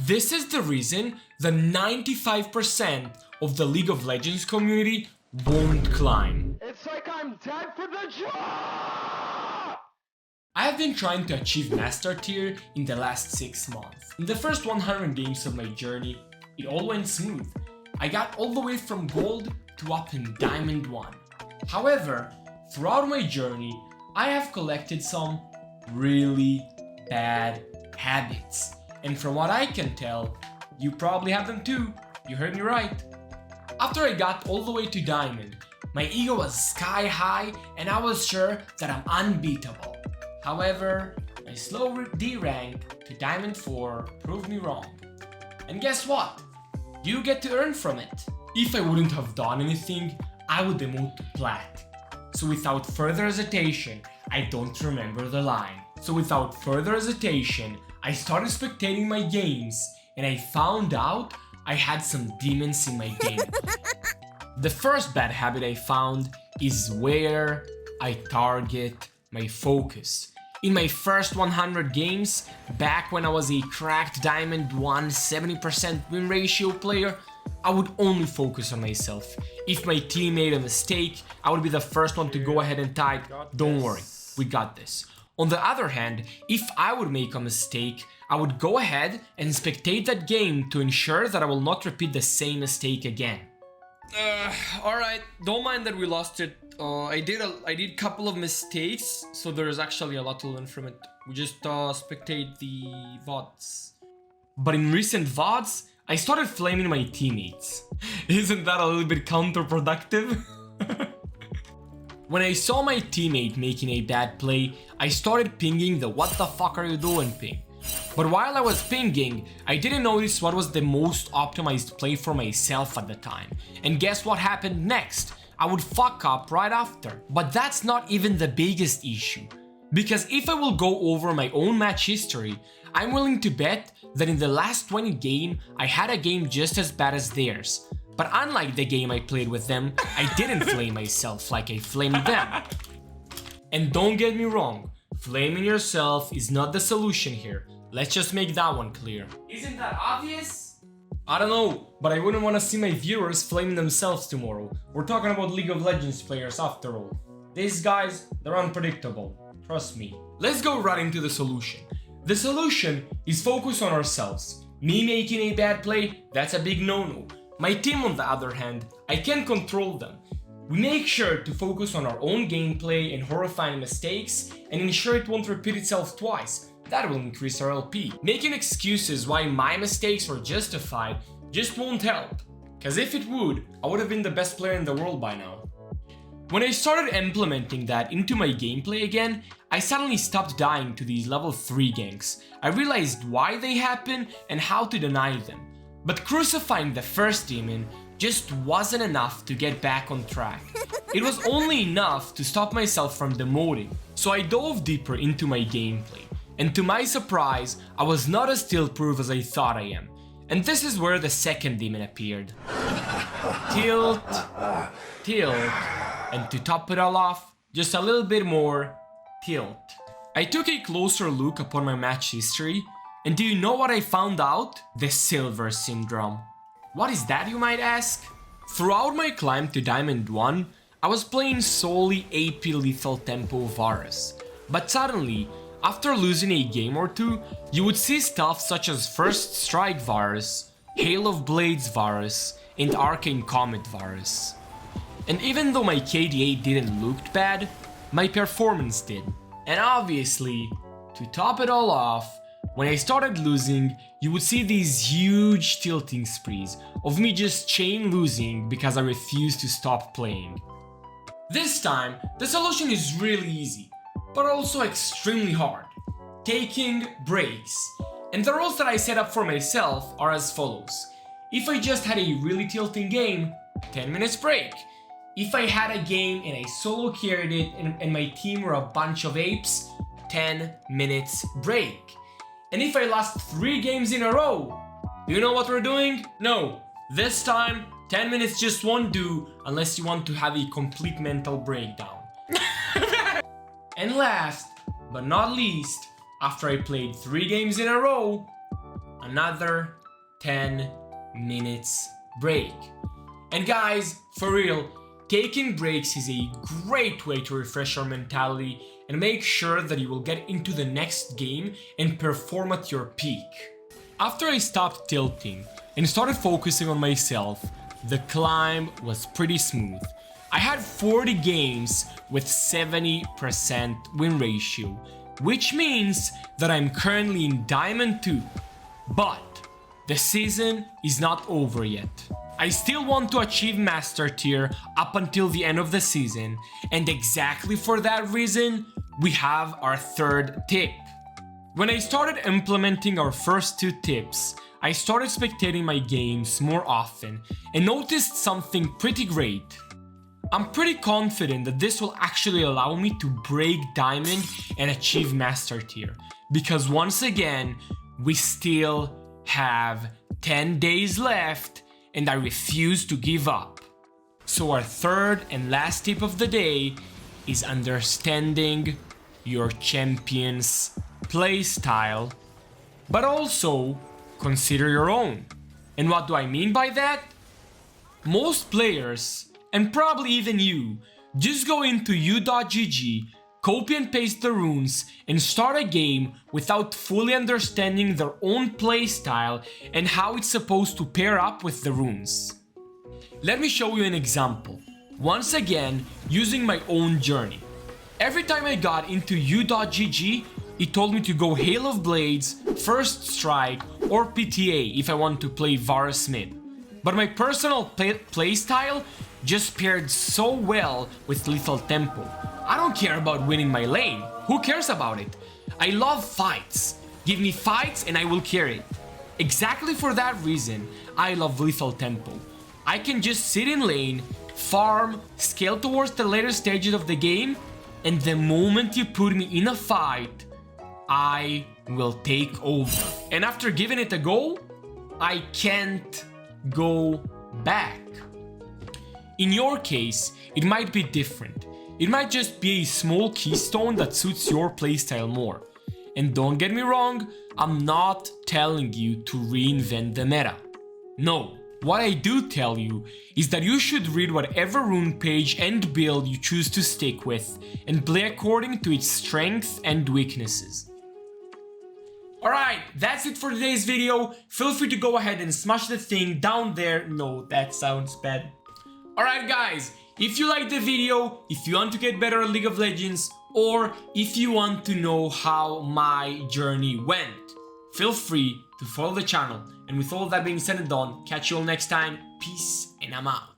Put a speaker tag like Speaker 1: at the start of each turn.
Speaker 1: This is the reason the 95% of the League of Legends community won't climb.
Speaker 2: It's like I'm dead for the job!
Speaker 1: I have been trying to achieve Master Tier in the last 6 months. In the first 100 games of my journey, it all went smooth. I got all the way from Gold to up in Diamond 1. However, throughout my journey, I have collected some really bad habits. And from what I can tell, you probably have them too. You heard me right. After I got all the way to Diamond, my ego was sky high and I was sure that I'm unbeatable. However, my slow D-rank to Diamond 4 proved me wrong. And guess what? You get to earn from it. If I wouldn't have done anything, I would demote to Plat. So without further hesitation, I don't remember the line. So without further hesitation, I started spectating my games and I found out I had some demons in my game. The first bad habit I found is where I target my focus. In my first 100 games, back when I was a cracked Diamond 1 70% win ratio player, I would only focus on myself. If my team made a mistake, I would be the first one to go ahead and type, "Don't worry, we got this." On the other hand, if I would make a mistake, I would go ahead and spectate that game to ensure that I will not repeat the same mistake again. Alright, don't mind that we lost it. I did a couple of mistakes, so there's actually a lot to learn from it. We just spectate the VODs. But in recent VODs, I started flaming my teammates. Isn't that a little bit counterproductive? When I saw my teammate making a bad play, I started pinging the "what the fuck are you doing" ping. But while I was pinging, I didn't notice what was the most optimized play for myself at the time. And guess what happened next? I would fuck up right after. But that's not even the biggest issue. Because if I will go over my own match history, I'm willing to bet that in the last 20 games, I had a game just as bad as theirs. But unlike the game I played with them, I didn't flame myself like I flamed them. And don't get me wrong, flaming yourself is not the solution here. Let's just make that one clear. Isn't that obvious? I don't know, but I wouldn't want to see my viewers flaming themselves tomorrow. We're talking about League of Legends players after all. These guys, they're unpredictable. Trust me. Let's go right into the solution. The solution is focus on ourselves. Me making a bad play, that's a big no-no. My team, on the other hand, I can control them. We make sure to focus on our own gameplay and horrifying mistakes and ensure it won't repeat itself twice. That will increase our LP. Making excuses why my mistakes were justified just won't help. Cause if it would, I would have been the best player in the world by now. When I started implementing that into my gameplay again, I suddenly stopped dying to these level 3 ganks. I realized why they happen and how to deny them. But crucifying the first demon just wasn't enough to get back on track. It was only enough to stop myself from demoting. So I dove deeper into my gameplay. And to my surprise, I was not as tilt-proof as I thought I am. And this is where the second demon appeared. Tilt, tilt, and to top it all off, just a little bit more tilt. I took a closer look upon my match history, and do you know what I found out? The Silver Syndrome. What is that, you might ask? Throughout my climb to Diamond 1, I was playing solely AP Lethal Tempo Varus. But suddenly, after losing a game or two, you would see stuff such as First Strike Varus, Hail of Blades Varus, and Arcane Comet Varus. And even though my KDA didn't look bad, my performance did. And obviously, to top it all off, when I started losing, you would see these huge tilting sprees of me just chain losing because I refused to stop playing. This time, the solution is really easy, but also extremely hard. Taking breaks. And the rules that I set up for myself are as follows. If I just had a really tilting game, 10 minutes break. If I had a game and I solo carried it and my team were a bunch of apes, 10 minutes break. And if I lost 3 games in a row, do you know what we're doing? No, this time 10 minutes just won't do unless you want to have a complete mental breakdown. And last but not least, after I played 3 games in a row, another 10 minutes break. And guys, for real, taking breaks is a great way to refresh your mentality and make sure that you will get into the next game and perform at your peak. After I stopped tilting and started focusing on myself, the climb was pretty smooth. I had 40 games with 70% win ratio, which means that I'm currently in Diamond 2. But the season is not over yet. I still want to achieve Master Tier up until the end of the season, and exactly for that reason, we have our third tip. When I started implementing our first two tips, I started spectating my games more often and noticed something pretty great. I'm pretty confident that this will actually allow me to break Diamond and achieve Master Tier, because once again, we still have 10 days left and I refuse to give up. So our third and last tip of the day is understanding your champion's playstyle, but also consider your own. And what do I mean by that? Most players, and probably even you, just go into u.gg, copy and paste the runes, and start a game without fully understanding their own playstyle and how it's supposed to pair up with the runes. Let me show you an example, once again using my own journey. Every time I got into u.gg, it told me to go Hail of Blades, First Strike, or PTA if I want to play Varus mid. But my personal playstyle just paired so well with Lethal Tempo. I don't care about winning my lane, who cares about it? I love fights. Give me fights and I will carry it. Exactly for that reason, I love Lethal Tempo. I can just sit in lane, farm, scale towards the later stages of the game, and the moment you put me in a fight, I will take over. And after giving it a go, I can't go back. In your case, it might be different. It might just be a small keystone that suits your playstyle more. And don't get me wrong, I'm not telling you to reinvent the meta. No, what I do tell you is that you should read whatever rune page and build you choose to stick with and play according to its strengths and weaknesses. Alright, that's it for today's video. Feel free to go ahead and smash the thing down there. No, that sounds bad. Alright guys, if you liked the video, if you want to get better at League of Legends, or if you want to know how my journey went, feel free to follow the channel. And with all that being said and done, catch you all next time. Peace and I'm out.